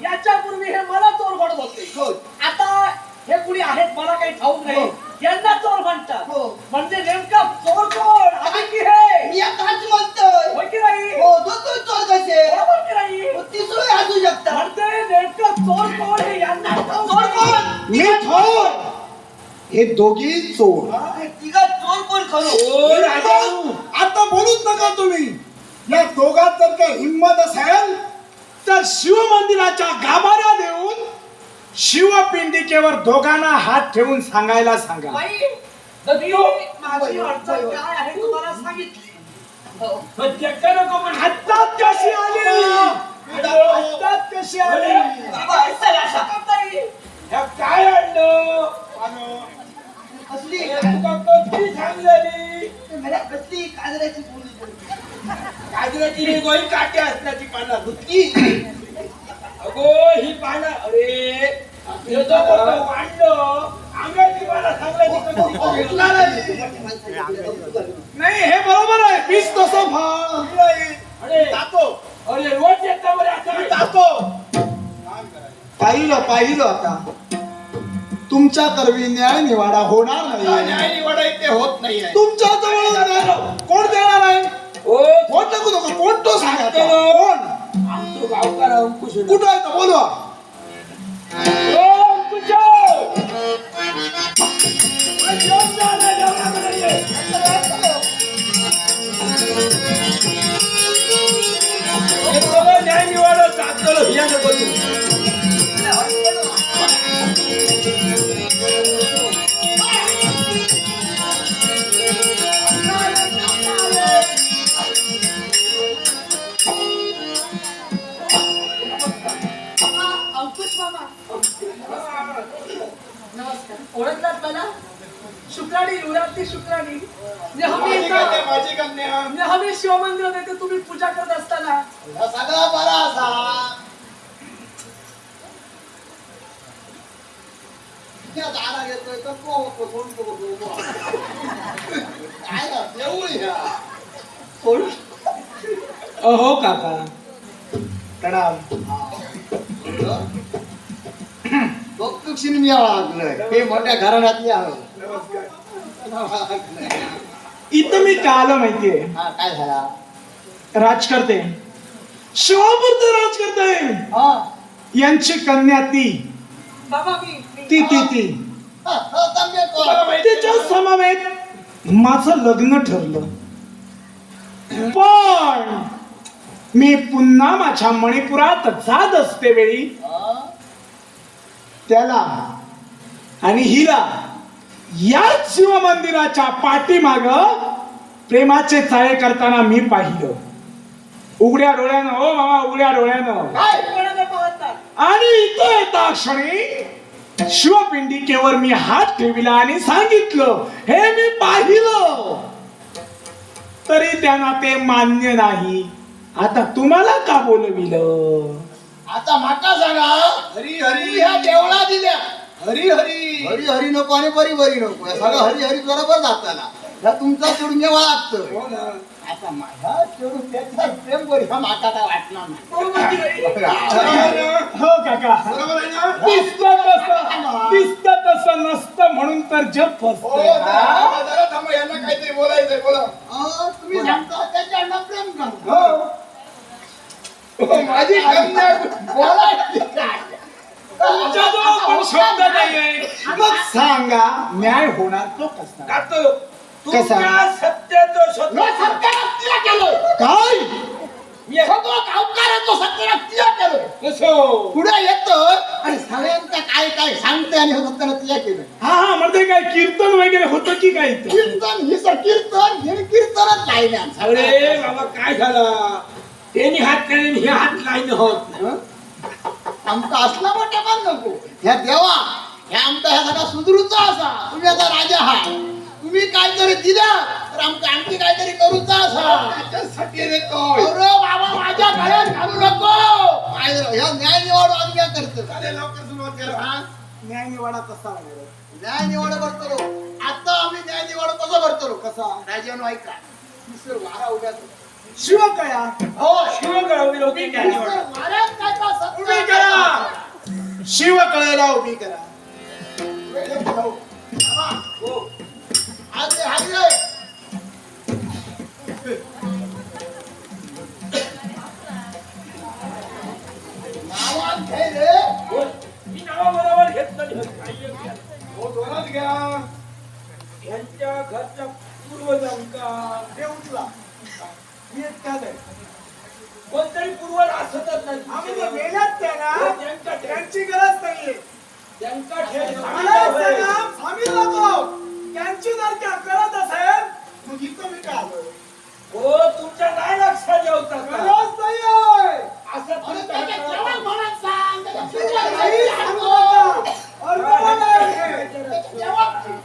याच्यापूर्वी हे मला चोर म्हणत होते, आता हे कुणी आहेत मला काही ठाऊक नाही, यांना चोर म्हणतात. म्हणजे नेमका चोर कोण? आम्ही की हे मी आताच म्हणतोय होय की नाही? हो दोन चोर कसे बरोबर की नाही? तिसरं असू शकता. म्हणजे नेमकं चोर कोण हे यांना ठाऊक चोर नाही. कोण? मी थोर, हे दोघी चोर. तिघा चोर कोण खरं? आता बोलूच नका तुम्ही. या दोघात जर काही हिंमत असेल तर शिव मंदिराच्या गाभाऱ्या देऊन शिवपिंडिकेवर दोघांना हात ठेवून सांगायला सांगा. बाई, नदियो, माझी अडचण काय आहे तुम्हाला सांगितली. हातात कशी आली? हातात कशी आली? काय आणलं? कसली सांगलेली कसली काजऱ्याची पोळी गाजराची गोळी काटे असण्याची पानं धुतली. अगो ही पानं अरे वाढलं आंब्याची पानं सांगल्याची नाही, हे बरोबर आहे. बीज तसं फळ. अरे जातो. अरे रोज येता बरे आता जातो. पाहिलं आता तुमच्या करवी न्याय निवाडा होणार नाही. न्याय निवाडा इथे होत नाहीये. तुमच्या जवळ कोण देणार आहे? कोण नको नको कोण तो सांगा. कोण? आमचं गावकार अंकुश कुठं आहे तो बोलवा. अंकुश न्याय निवाडा जातो भियानं बोलू. ओळखलात मला? शुक्राणी, युवरात्री शुक्राणी. माझी कन्या नेहमी शिवमंदिरात येते तुम्ही पूजा करत असताना. सगळा बरा असा दारा घेतोय तर काय ना देऊळ हो काका, प्रणाम. बघतुक्षिणी मी लागलोय हे मोठ्या घराण्यातली आहे. इथं मी का आलो माहितीये? हा काय झाला? राजकर्ते, शिवापूरचे राजकर्ते यांची कन्या ती बाबा तिच्या समवेत माझं लग्न ठरलं. पण मी पुन्हा माझ्या मणिपुरात जात असते वेळी त्याला आणि हिला या शिवमंदिराच्या पाठीमाग प्रेमाचे चाळे करताना मी पाहिलं. उघड्या डोळ्यानं, हो मामा, उघड्या डोळ्यानं. आणि इथं येता क्षणी शिवपिंडिकेवर मी हात ठेवला आणि सांगितलं हे मी पाहिलं. तरी त्यांना ते मान्य नाही. आता तुम्हाला का बोलविलं? आता माका सांगा. हरी हरी ह्या देवळा दिल्या. हरी हरी हरी हरी नको आणि बरी बरी नको. सगळं हरी हरी बरोबर जाताना ह्या तुमचा चढून जेव्हा लागतोय. हो ना. आता माझ्या चढून त्याचा प्रेम करी हा माका काय वाटणार नाही. हो काका, दिसतं तसं नसतं म्हणून तर जग फसतं. जरा थांबा, यांना काहीतरी बोलायचंय. बोला. तुम्ही सांगता त्याच्यावर प्रेम करू. माझी कन्या बोलायची काय? तुमच्याजवळ पण शब्द नाहीये. मग सांगा न्याय होणार तो कसा? कातो कसा? तुमच्या सत्याचं शोध. मी सत्यानास्तीला केलं. काय? मी सगळं गावकाराचं सत्यानास्तीला केलं. कसं? पुढे येतो आणि सगळ्यांचा काय काय सांगते आणि सत्यानास्तीला केलं. हा म्हणजे काय कीर्तन वगैरे होतं की काय इथं? कीर्तन ही सर कीर्तन हे कीर्तनच नाही. अरे बाबा काय झालं? त्यांनी हात केले हे हात लाईन होत. आमचा असला मोठा पण नको. ह्या देवा ह्या आमचा ह्या सगळा सुधरूचा असा. तुम्ही आता राजा आहात. तुम्ही काहीतरी दिल्या तर आमचं आणखी काहीतरी करूचा असा. त्याच्यासाठी देतो. अरे बाबा माझ्या गळ्यात घालू नको. काय ह्या न्याय निवाडू आम्ही काय करतो. अरे लवकर सुरुवात करा. न्याय निवाडा कसा होणार? न्याय निवाड करतो. आता आम्ही न्याय निवाड कसं करतो? कसा राजानो ऐका, मिस्टर वारा उभ्या करू. शिव कया हो शिवगळ विरोधी न्याय निवड. मिस्टर वाऱ्यात काय का सत्य उभी आहे करा. का? शिव कळेला उभी करा. वेळेत जाऊ. बाबा, हो. हात दे, हात दे. नावात घे रे. बोल. मी नावाबरोबर घेतलं नाही. हो दोनात घ्या. यांच्या घरच्या पूर्वजांका हे उचला. मी एकटाच आहे. कोणतरी पूर्वज असतच नाही. आम्ही जे मेल्यात त्याला हो, त्यांचा ठेव. त्यांची गरज नाहीये. त्यांचा ठेव. मला सांगा, आम्ही लोक त्यांची जर का करत असेल मग इथं मी काय आलोय? हो तुमच्या नाही लक्षात जेवतात का? गरज नाहीये. असं अरे तुम्ही त्याच्या काय जेवण करता? म्हणत सांग. त्याच्या जेवण काही सांगू नका. अर्धवट आहे. त्याच्या जेवण.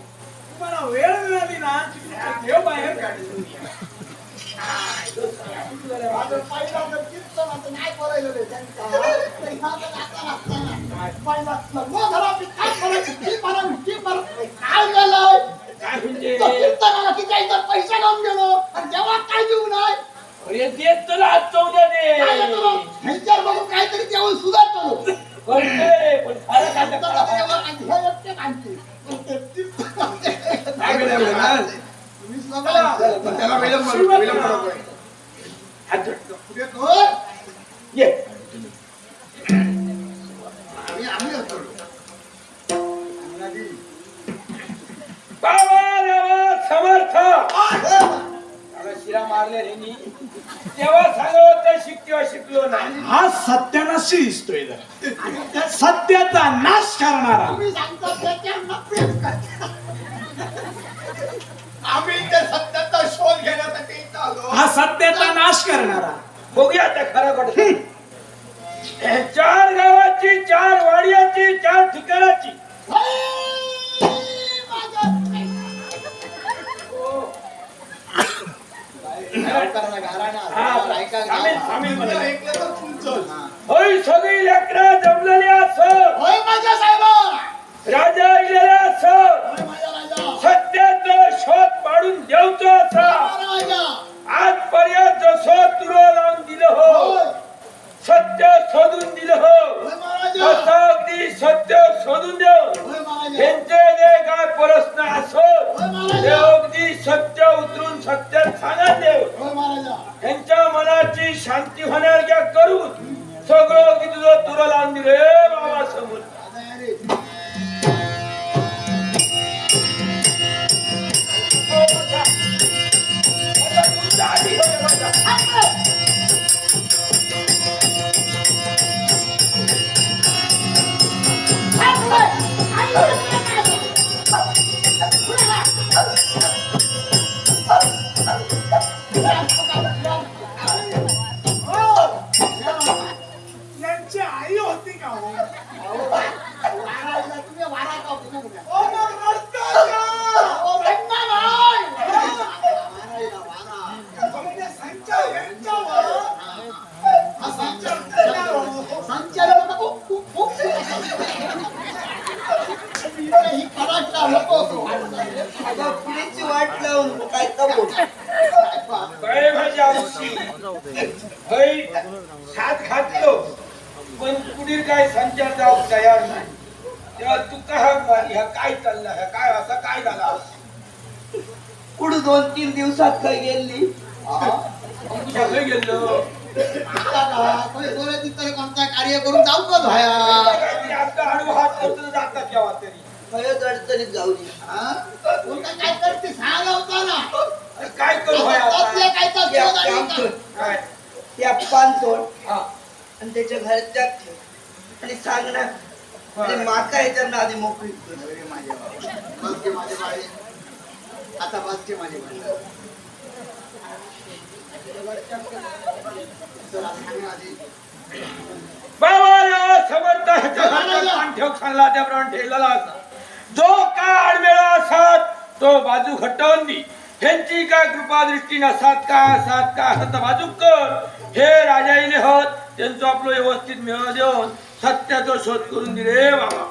तुम्हाला वेळ मिळाली ना की तुम्ही देव बाहेर काढेल. माझं पहिला जर कीर्तनाचं नाही करायलं रे त्यांचा. तर ह्या जर आता नसताना. पहिला लग्न झाला की काय करायचं? ती म्हणा, ती म्हणा. काय झालंय? काय म्हणजे तो कीर्तनाला की काही तर पैसे लावून गेलो. आणि जेव्हा काय देऊ नाही. अरे देत तुला आज चौदा काय दे. देतो? ह्यांच्यावर बघून काहीतरी जेवण सुधारतो. करते, पण खरं काय तर करता? जेवण आणि हे एकटे आणते. पण ते कीर्तनाचे. काय करायचं? तुम्ही सांगा. पण त्याला विलंब नको. हात जोडतो. पुढे कर. ये. आम्ही होतो. बाबा देवा समर्थ. त्याला शिरा मारले रे मी. तेव्हा सांगत तर शिकतेव्हा शिकलो नाही. हा सत्यानाशी दिसतोय जरा. सत्याचा नाश करणारा. तुम्ही सांगता त्याच्यावर प्रेम करता. आम्ही त्या सत्याचा शोध घेण्यासाठी इथं आलो. हा सत्याचा नाश करणारा. बघूया आता खरं पडत. 4 गावाची 4 वाड्याची 4 ठिकाणाची. सामील सामील म्हणाले. होय सगळी लेकरं जमलेली असत. राजा इलेला असत. सत्याचा शोध पाडून देवतो असा. आजपर्यंत जसं तुरो लावून दिलं हो, सत्य शोधून दिलं हो, तसं अगदी सत्य शोधून देव. त्यांचे जे काय प्रश्न असत ते अगदी सत्य उतरून सत्य सांगा देव. त्यांच्या मनाची शांती होण्यासारख्या करून सगळं अगदी तुझं तुरो लावून दिलं हे बाबा समोर. तुमच्या आधी होते माझ्या. यांची आई होती का हो? तुम्ही वारा का ओ मग रडतं का? म्हणजे संचार यांच्यावर. हा संचार त्याच्यावर. ही पराठा नको. पुढेची वाट लावून काय तर काय माझी आमची हय साथ खातो पण पुढील काय संचार जाऊ तयार नाही. तेव्हा तू ह्या काय चाललं ह्या काय असं काय झालं. पुढे 2-3 दिवसात काय गेली. तुझ्या घरी गेलो कोणता कार्य करून जाऊ का भाया? काहीतरी आता हळू हात करतो जातात केव्हा तरी. खरंच अडचणीत गावली. कोणता काय करते सांगा होता ना. अरे काय करू भाई त्यातल्या आता. काय तर त्या शोध आली काम का? कर. काय त्या पान तोड हा आणि त्याच्या घरच्यात ठेव आणि सांग ना आणि माका याच्या नादी मोकळी कर. अरे माझे बाबा. बस घे माझे बाळे. आता बस घे माझे बाळे. चला, सांगा आधी. बाबा समर्थ ह्याच्या घरचा पान ठेव सांगला त्याप्रमाणे ठेवलेला असा. जो का आडमेळा असत तो बाजू घटवून दी. ह्यांची काय कृपा दृष्टी नसात का असत बाजू कर. हे राजा इले होत त्यांचं आपलं व्यवस्थित मेळ देऊन सत्याचा शोध करून दिले बाबा.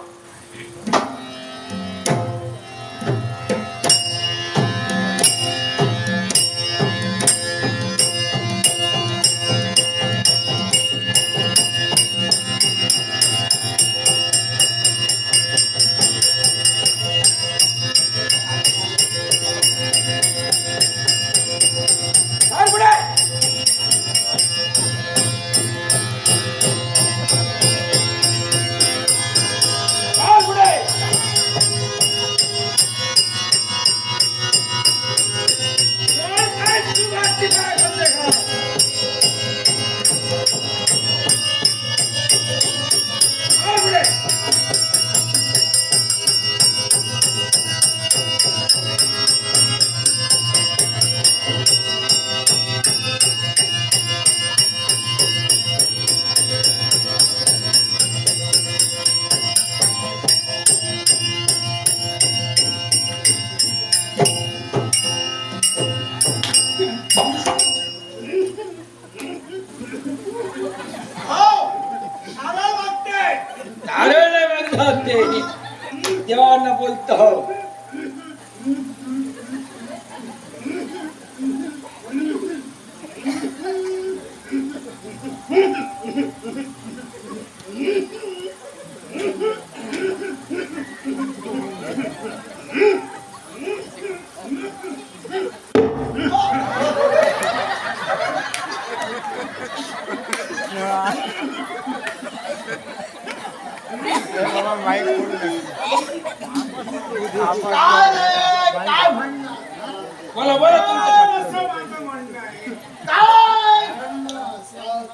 धारण म्हणतात ते देवांना बोलत हो. काय रे? काय म्हणणं? बोला बोला तुमचं. असं माझं म्हणणं आहे. काय म्हणणं असं?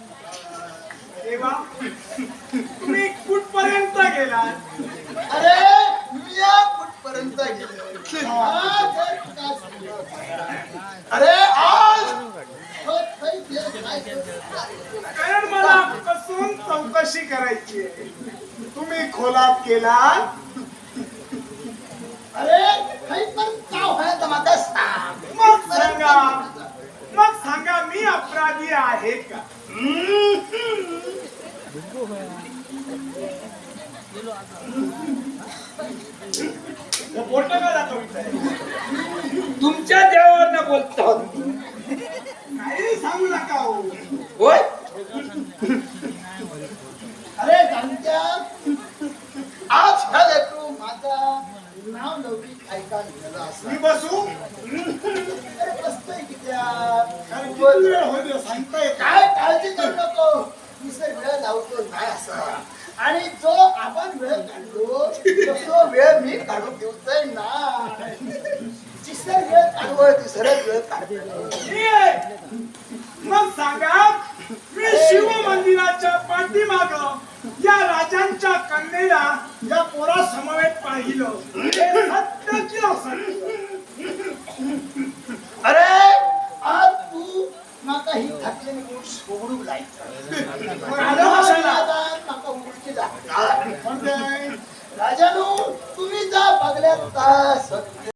देवा, तुम्ही कुठपर्यंत गेलात? अरे मी या कुठपर्यंत गेलो? आज जर का समजलं. अरे आज हो, काही दिवस काय करतो? कारण मला कसून चौकशी करायची आहे. तुम्ही खोलात गेलात? अरे काही पण काय व्हायचं मला सांग. मग सांगा मी अपराधी आहे का? बोट का दाखवताय? तुमच्या देवांना बोलत हो. काही सांगू नका हो. होय अरे गांच्या आज ह्या लेकरू माझा नाव लौकिक ऐकायला गेलं असं. मी बसू? अरे बसतोय किती कारण किती वेळ होते सांगता येत काय काळजी करू नको. दुसरे वेळ लावतो नाही असं. आणि जो आपण वेळ काढलो तो वेळ मी काढून देतोय ना. तिसरा वेळ काढू तिसरा वेळ काढतो. मग सांगा मी शिव मंदिराच्या पाठीमाग या राजांच्या कन्येला या पोरा समवेत पाहिलं. हे सत्य की असत्य? अरे आज तू माका ही घातलेली बूट सोडून लायचं. मग आलं कशाला? माका उलटी लागतात. राजानो तुम्ही जा बघल्यात का सत्य